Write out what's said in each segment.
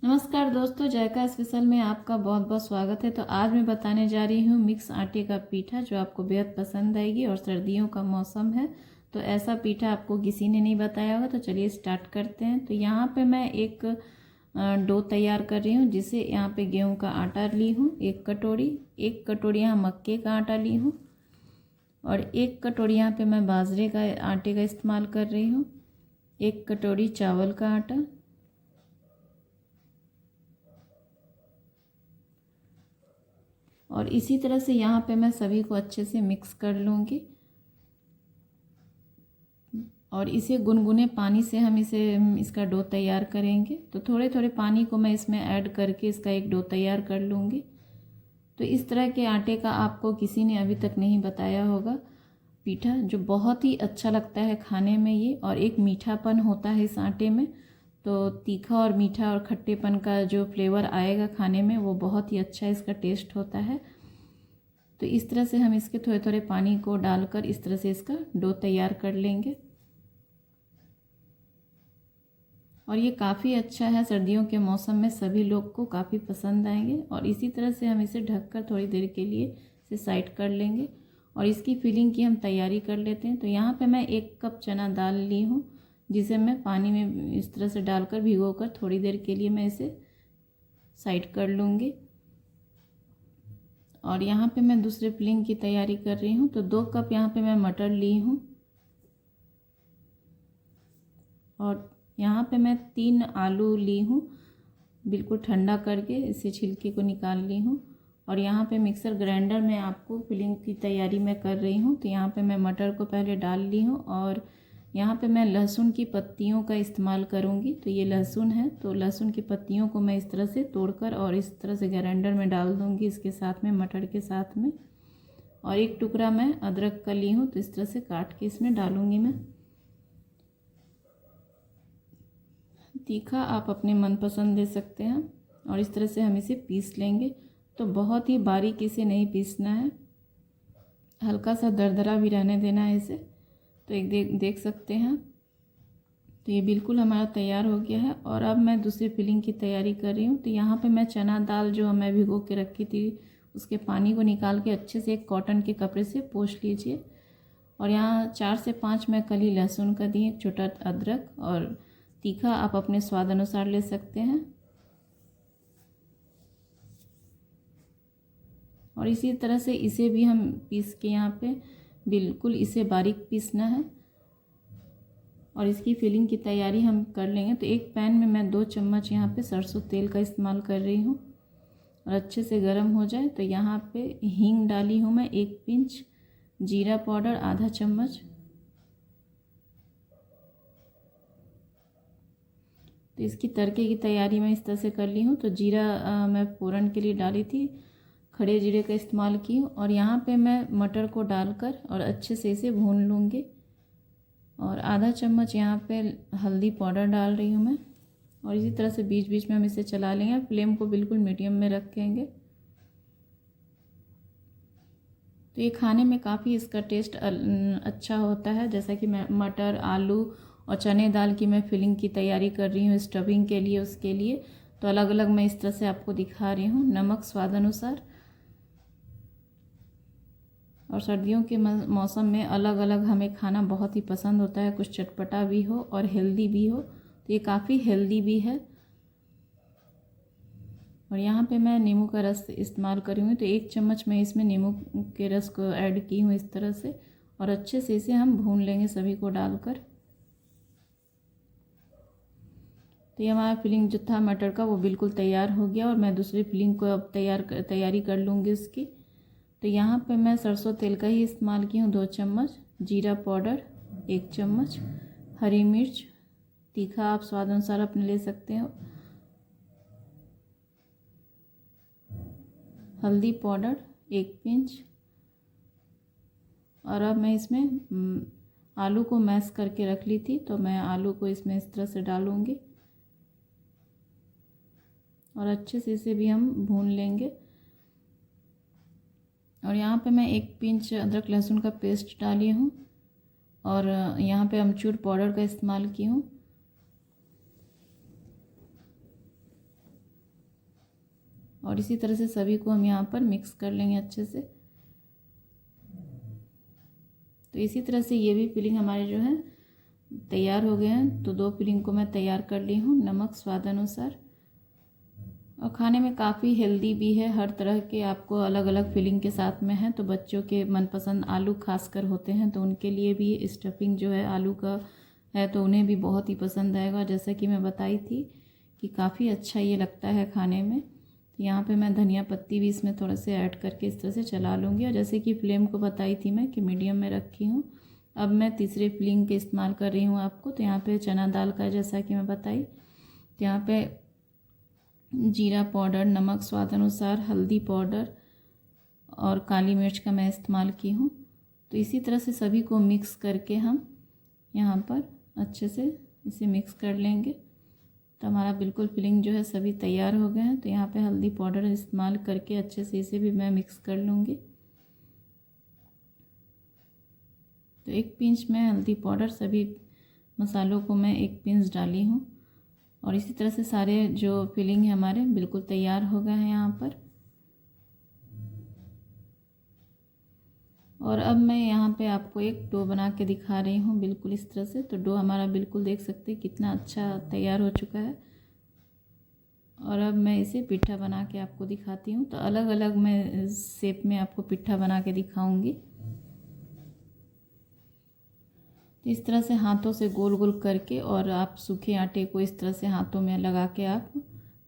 नमस्कार दोस्तों, जायका स्पेशल में आपका बहुत बहुत स्वागत है। तो आज मैं बताने जा रही हूँ मिक्स आटे का पीठा, जो आपको बेहद पसंद आएगी। और सर्दियों का मौसम है तो ऐसा पीठा आपको किसी ने नहीं बताया होगा। तो चलिए स्टार्ट करते हैं। तो यहाँ पे मैं एक डो तैयार कर रही हूँ, जिसे यहाँ पे गेहूँ का आटा ली हूँ 1 कटोरी। 1 कटोरी यहाँ मक्के का आटा ली हूँ और 1 कटोरी यहाँ पे मैं बाजरे का आटे का इस्तेमाल कर रही हूँ। 1 कटोरी चावल का आटा और इसी तरह से यहाँ पे मैं सभी को अच्छे से मिक्स कर लूँगी। और इसे गुनगुने पानी से हम इसका डो तैयार करेंगे। तो थोड़े थोड़े पानी को मैं इसमें ऐड करके इसका एक डो तैयार कर लूँगी। तो इस तरह के आटे का आपको किसी ने अभी तक नहीं बताया होगा पीठा, जो बहुत ही अच्छा लगता है खाने में ये। और एक मीठापन होता है इस आटे में, तो तीखा और मीठा और खट्टेपन का जो फ्लेवर आएगा खाने में, वो बहुत ही अच्छा इसका टेस्ट होता है। तो इस तरह से हम इसके थोड़े थोड़े पानी को डालकर इस तरह से इसका डो तैयार कर लेंगे। और ये काफ़ी अच्छा है, सर्दियों के मौसम में सभी लोग को काफ़ी पसंद आएंगे। और इसी तरह से हम इसे ढककर थोड़ी देर के लिए इसे साइड कर लेंगे और इसकी फिलिंग की हम तैयारी कर लेते हैं। तो यहाँ पे मैं 1 कप चना दाल ली हूँ, जिसे मैं पानी में इस तरह से डालकर भिगोकर थोड़ी देर के लिए मैं इसे साइड कर लूँगी। और यहाँ पे मैं दूसरे फिलिंग की तैयारी कर रही हूँ। तो 2 कप यहाँ पे मैं मटर ली हूँ और यहाँ पे मैं 3 आलू ली हूँ, बिल्कुल ठंडा करके इसे छिलके को निकाल ली हूँ। और यहाँ पे मिक्सर ग्राइंडर में आपको फिलिंग की तैयारी मैं कर रही हूँ। तो यहाँ पे मैं मटर को पहले डाल ली हूँ और यहाँ पे मैं लहसुन की पत्तियों का इस्तेमाल करूँगी। तो ये लहसुन है, तो लहसुन की पत्तियों को मैं इस तरह से तोड़कर और इस तरह से ग्राइंडर में डाल दूँगी इसके साथ में, मटर के साथ में। और एक टुकड़ा मैं अदरक का ली हूँ, तो इस तरह से काट के इसमें डालूँगी मैं। तीखा आप अपने मनपसंद दे सकते हैं। और इस तरह से हम इसे पीस लेंगे। तो बहुत ही बारीक इसे नहीं पीसना है, हल्का सा दरदरा भी रहने देना है इसे। तो एक देख सकते हैं। तो ये बिल्कुल हमारा तैयार हो गया है। और अब मैं दूसरी फिलिंग की तैयारी कर रही हूँ। तो यहाँ पे मैं चना दाल जो मैं भिगो के रखी थी, उसके पानी को निकाल के अच्छे से एक कॉटन के कपड़े से पोंछ लीजिए। और यहाँ 4 से 5 मैं कली लहसुन का दी, एक छोटा अदरक। और तीखा आप अपने स्वाद अनुसार ले सकते हैं। और इसी तरह से इसे भी हम पीस के यहाँ पे बिल्कुल इसे बारीक पीसना है और इसकी फिलिंग की तैयारी हम कर लेंगे। तो एक पैन में मैं 2 चम्मच यहाँ पे सरसों तेल का इस्तेमाल कर रही हूँ और अच्छे से गर्म हो जाए तो यहाँ पे हींग डाली हूँ मैं 1 पिंच, जीरा पाउडर आधा चम्मच। तो इसकी तड़के की तैयारी मैं इस तरह से कर ली हूँ। तो जीरा मैं फोरन के लिए डाली थी, खड़े जीरे का इस्तेमाल की हूँ। और यहाँ पे मैं मटर को डालकर और अच्छे से इसे भून लूँगी। और आधा चम्मच यहाँ पे हल्दी पाउडर डाल रही हूँ मैं। और इसी तरह से बीच बीच में हम इसे चला लेंगे, फ्लेम को बिल्कुल मीडियम में रखेंगे। तो ये खाने में काफ़ी इसका टेस्ट अच्छा होता है। जैसा कि मैं मटर, आलू और चने दाल की मैं फिलिंग की तैयारी कर रही हूँ स्टफिंग के लिए, उसके लिए। तो अलग अलग मैं इस तरह से आपको दिखा रही हूँ। नमक स्वाद अनुसार। और सर्दियों के मौसम में अलग अलग हमें खाना बहुत ही पसंद होता है, कुछ चटपटा भी हो और हेल्दी भी हो। तो ये काफ़ी हेल्दी भी है। और यहाँ पे मैं नींबू का रस इस्तेमाल करी हूँ। तो 1 चम्मच मैं इसमें नींबू के रस को ऐड की हूँ इस तरह से। और अच्छे से इसे हम भून लेंगे सभी को डालकर। तो ये हमारा फिलिंग जो था मटर का, वो बिल्कुल तैयार हो गया। और मैं दूसरी फिलिंग को अब तैयारी कर लूँगी इसकी। तो यहाँ पे मैं सरसों तेल का ही इस्तेमाल की हूँ 2 चम्मच, जीरा पाउडर 1 चम्मच, हरी मिर्च, तीखा आप स्वाद अनुसार अपने ले सकते हो, हल्दी पाउडर 1 पिंच। और अब मैं इसमें आलू को मैश करके रख ली थी, तो मैं आलू को इसमें इस तरह से डालूँगी और अच्छे से इसे भी हम भून लेंगे। और यहाँ पे मैं 1 पिंच अदरक लहसुन का पेस्ट डाली हूँ और यहाँ पे अमचूर पाउडर का इस्तेमाल की हूँ। और इसी तरह से सभी को हम यहाँ पर मिक्स कर लेंगे अच्छे से। तो इसी तरह से ये भी फिलिंग हमारे जो है तैयार हो गए हैं। तो 2 फिलिंग को मैं तैयार कर ली हूँ। नमक स्वाद अनुसार, और खाने में काफ़ी हेल्दी भी है। हर तरह के आपको अलग अलग फिलिंग के साथ में है। तो बच्चों के मनपसंद आलू खासकर होते हैं, तो उनके लिए भी स्टफिंग जो है आलू का है, तो उन्हें भी बहुत ही पसंद आएगा। जैसा कि मैं बताई थी कि काफ़ी अच्छा ये लगता है खाने में। तो यहाँ पे मैं धनिया पत्ती भी इसमें थोड़ा से ऐड करके इस तरह से चला लूँगी। और जैसे कि फ्लेम को बताई थी मैं कि मीडियम में रखी हूँ। अब मैं तीसरे फिलिंग के इस्तेमाल कर रही हूँ आपको। तो यहाँ पे चना दाल का, जैसा कि मैं बताई, तो यहाँ पे जीरा पाउडर, नमक स्वाद अनुसार, हल्दी पाउडर और काली मिर्च का मैं इस्तेमाल की हूँ। तो इसी तरह से सभी को मिक्स करके हम यहाँ पर अच्छे से इसे मिक्स कर लेंगे। तो हमारा बिल्कुल फिलिंग जो है सभी तैयार हो गए हैं। तो यहाँ पे हल्दी पाउडर इस्तेमाल करके अच्छे से इसे भी मैं मिक्स कर लूँगी। तो 1 पिंच मैं हल्दी पाउडर, सभी मसालों को मैं 1 पिंच डाली हूँ। और इसी तरह से सारे जो फिलिंग है हमारे बिल्कुल तैयार हो गए हैं यहाँ पर। और अब मैं यहाँ पे आपको एक डो बना के दिखा रही हूँ, बिल्कुल इस तरह से। तो डो हमारा बिल्कुल देख सकते हैं कितना अच्छा तैयार हो चुका है। और अब मैं इसे पिट्ठा बना के आपको दिखाती हूँ। तो अलग अलग मैं शेप में आपको पिट्ठा बना के दिखाऊंगी। तो इस तरह से हाथों से गोल गोल करके, और आप सूखे आटे को इस तरह से हाथों में लगा के आप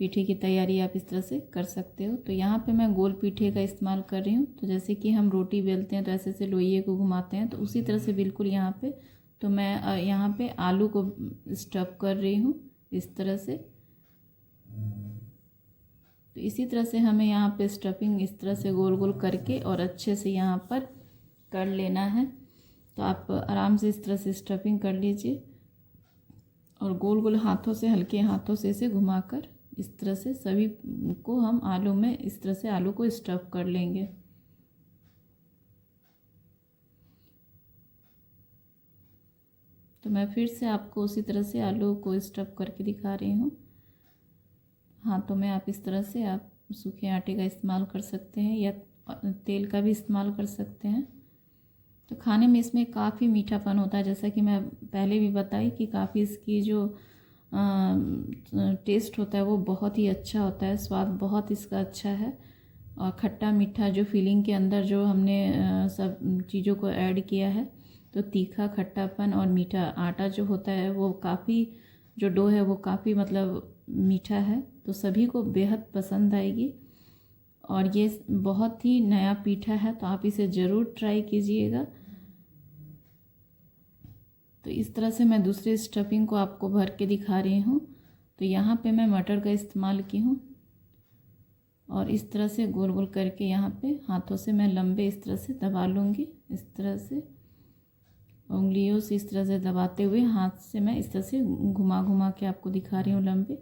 पीठे की तैयारी आप इस तरह से कर सकते हो। तो यहाँ पे मैं गोल पीठे का इस्तेमाल कर रही हूँ। तो जैसे कि हम रोटी बेलते हैं तो ऐसे से लोइये को घुमाते हैं, तो उसी तरह से बिल्कुल यहाँ पे। तो मैं यहाँ पे आलू को स्टफ कर रही हूँ इस तरह से। तो इसी तरह से हमें यहाँ पे स्टफिंग इस तरह से गोल गोल करके और अच्छे से यहाँ पर कर लेना है। तो आप आराम से इस तरह से स्टफिंग कर लीजिए और गोल गोल हाथों से, हल्के हाथों से इसे घुमाकर इस तरह से सभी को हम आलू में इस तरह से आलू को स्टफ कर लेंगे। तो मैं फिर से आपको उसी तरह से आलू को स्टफ करके दिखा रही हूँ। हाथों में आप इस तरह से आप सूखे आटे का इस्तेमाल कर सकते हैं या तेल का भी इस्तेमाल कर सकते हैं। तो खाने में इसमें काफ़ी मीठापन होता है, जैसा कि मैं पहले भी बताई कि काफ़ी इसकी जो टेस्ट होता है वो बहुत ही अच्छा होता है, स्वाद बहुत इसका अच्छा है। और खट्टा मीठा जो फीलिंग के अंदर जो हमने सब चीज़ों को ऐड किया है, तो तीखा, खट्टापन और मीठा आटा जो होता है वो काफ़ी, जो डो है वो काफ़ी मतलब मीठा है। तो सभी को बेहद पसंद आएगी। और ये बहुत ही नया पीठा है, तो आप इसे ज़रूर ट्राई कीजिएगा। तो इस तरह से मैं दूसरी स्टफिंग को आपको भर के दिखा रही हूँ। तो यहाँ पे मैं मटर का इस्तेमाल की हूँ और इस तरह से गोल गोल करके यहाँ पे हाथों से मैं लंबे इस तरह से दबा लूँगी। इस तरह से उंगलियों से इस तरह से दबाते हुए हाथ से मैं इस तरह से घुमा घुमा के आपको दिखा रही हूँ लंबे।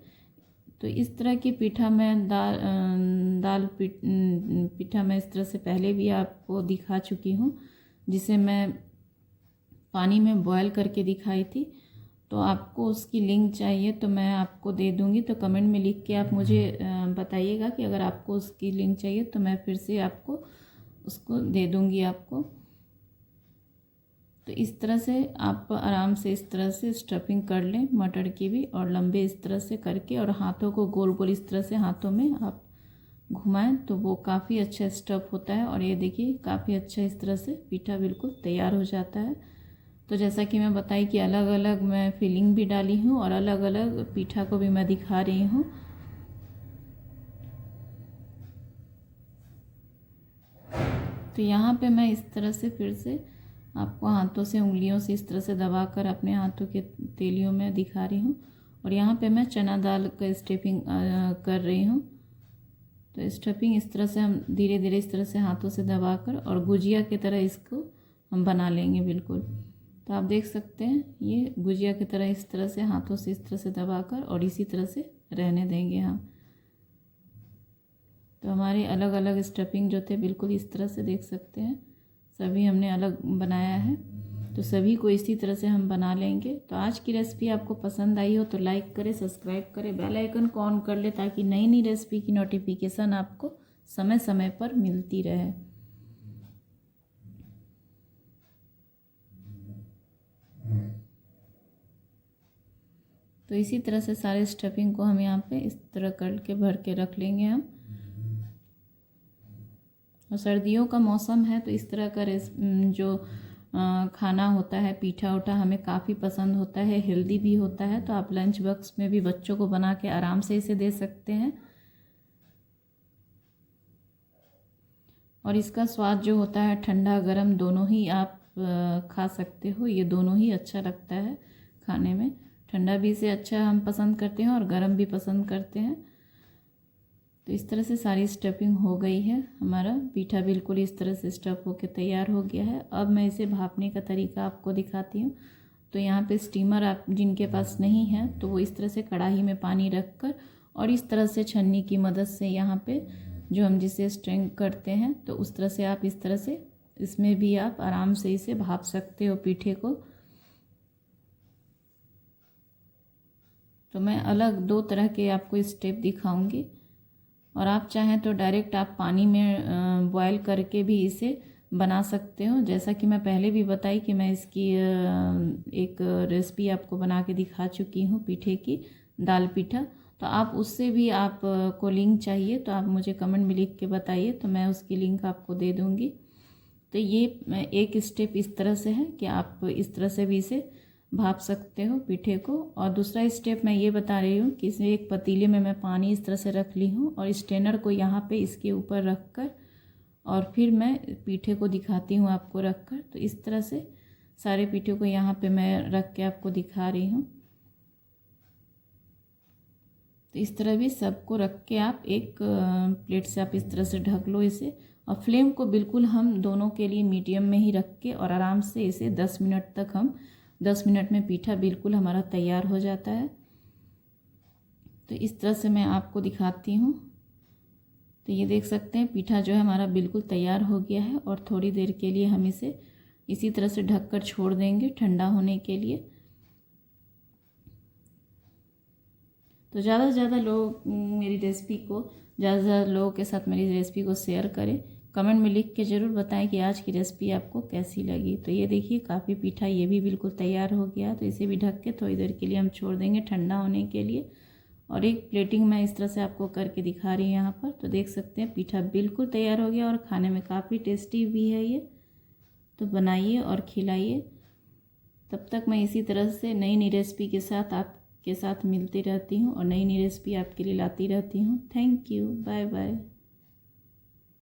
तो इस तरह की पीठा मैं दाल पीठा मैं इस तरह से पहले भी आपको दिखा चुकी हूँ, जिसे मैं पानी में बॉयल करके दिखाई थी। तो आपको उसकी लिंक चाहिए तो मैं आपको दे दूँगी। तो कमेंट में लिख के आप मुझे बताइएगा कि अगर आपको उसकी लिंक चाहिए, तो मैं फिर से आपको उसको दे दूँगी आपको। तो इस तरह से आप आराम से इस तरह से स्टफिंग कर लें मटर की भी, और लंबे इस तरह से करके और हाथों को गोल गोल इस तरह से हाथों में आप घुमाएं, तो वो काफ़ी अच्छा स्टफ होता है। और ये देखिए काफ़ी अच्छा इस तरह से पीठा बिल्कुल तैयार हो जाता है। तो जैसा कि मैं बताई कि अलग अलग मैं फिलिंग भी डाली हूँ और अलग अलग पीठा को भी मैं दिखा रही हूँ। तो यहाँ पे मैं इस तरह से फिर से आपको हाथों से, उंगलियों से इस तरह से दबाकर अपने हाथों के तेलियों में दिखा रही हूँ। और यहाँ पे मैं चना दाल का स्टफिंग कर रही हूँ। तो स्टफिंग इस तरह से हम धीरे धीरे इस तरह से हाथों से दबाकर और गुजिया की तरह इसको हम बना लेंगे बिल्कुल। तो आप देख सकते हैं ये गुजिया की तरह इस तरह से हाथों से इस तरह से दबाकर और इसी तरह से रहने देंगे हम। तो हमारे अलग अलग स्टफिंग जो थे बिल्कुल इस तरह से देख सकते हैं, सभी हमने अलग बनाया है। तो सभी को इसी तरह से हम बना लेंगे। तो आज की रेसिपी आपको पसंद आई हो तो लाइक करें, सब्सक्राइब करें, बेल आइकन को ऑन कर ले ताकि नई नई रेसिपी की नोटिफिकेशन आपको समय समय पर मिलती रहे। तो इसी तरह से सारे स्टफिंग को हम यहाँ पे इस तरह करके भर के रख लेंगे हम। और सर्दियों का मौसम है तो इस तरह का जो खाना होता है पीठा उठा हमें काफ़ी पसंद होता है, हेल्दी भी होता है। तो आप लंच बॉक्स में भी बच्चों को बना के आराम से इसे दे सकते हैं। और इसका स्वाद जो होता है ठंडा गरम दोनों ही आप खा सकते हो, ये दोनों ही अच्छा लगता है खाने में। ठंडा भी इसे अच्छा हम पसंद करते हैं और गरम भी पसंद करते हैं। तो इस तरह से सारी स्टफिंग हो गई है, हमारा पीठा बिल्कुल इस तरह से स्टफ होकर तैयार हो गया है। अब मैं इसे भापने का तरीका आपको दिखाती हूँ। तो यहाँ पे स्टीमर आप जिनके पास नहीं है तो वो इस तरह से कढ़ाई में पानी रख कर और इस तरह से छन्नी की मदद से यहाँ पे जो हम जिसे स्ट्रेंग करते हैं तो उस तरह से आप इस तरह से इसमें भी आप आराम से इसे भाप सकते हो पीठे को। तो मैं अलग दो तरह के आपको स्टेप दिखाऊंगी और आप चाहें तो डायरेक्ट आप पानी में बॉयल करके भी इसे बना सकते हो। जैसा कि मैं पहले भी बताई कि मैं इसकी एक रेसिपी आपको बना के दिखा चुकी हूँ पीठे की, दाल पीठा। तो आप उससे भी आप को लिंक चाहिए तो आप मुझे कमेंट में लिख के बताइए तो मैं उसकी लिंक आपको दे दूँगी। तो ये एक स्टेप इस तरह से है कि आप इस तरह से भी इसे भाप सकते हो पीठे को। और दूसरा स्टेप मैं ये बता रही हूँ कि इसमें एक पतीले में मैं पानी इस तरह से रख ली हूँ और स्ट्रेनर को यहाँ पे इसके ऊपर रख कर और फिर मैं पीठे को दिखाती हूँ आपको रख कर। तो इस तरह से सारे पीठे को यहाँ पे मैं रख के आपको दिखा रही हूँ। तो इस तरह भी सबको रख के आप एक प्लेट से आप इस तरह से ढक लो इसे। और फ्लेम को बिल्कुल हम दोनों के लिए मीडियम में ही रख के और आराम से इसे 10 मिनट तक हम 10 मिनट में पीठा बिल्कुल हमारा तैयार हो जाता है। तो इस तरह से मैं आपको दिखाती हूँ। तो ये देख सकते हैं पीठा जो है हमारा बिल्कुल तैयार हो गया है और थोड़ी देर के लिए हम इसे इसी तरह से ढक कर छोड़ देंगे ठंडा होने के लिए। तो ज़्यादा से ज़्यादा लोग मेरी रेसिपी को ज़्यादा से ज़्यादा लोगों के साथ मेरी रेसिपी को शेयर करें। कमेंट में लिख के ज़रूर बताएं कि आज की रेसिपी आपको कैसी लगी। तो ये देखिए काफ़ी पीठा ये भी बिल्कुल तैयार हो गया। तो इसे भी ढक के थोड़ी देर के लिए हम छोड़ देंगे ठंडा होने के लिए। और एक प्लेटिंग मैं इस तरह से आपको करके दिखा रही हूँ यहाँ पर। तो देख सकते हैं पीठा बिल्कुल तैयार हो गया और खाने में काफ़ी टेस्टी भी है ये। तो बनाइए और खिलाइए। तब तक मैं इसी तरह से नई नई रेसिपी के साथ आपके साथ मिलती रहती हूँ और नई नई रेसिपी आपके लिए लाती रहती हूँ। Thank you, bye bye.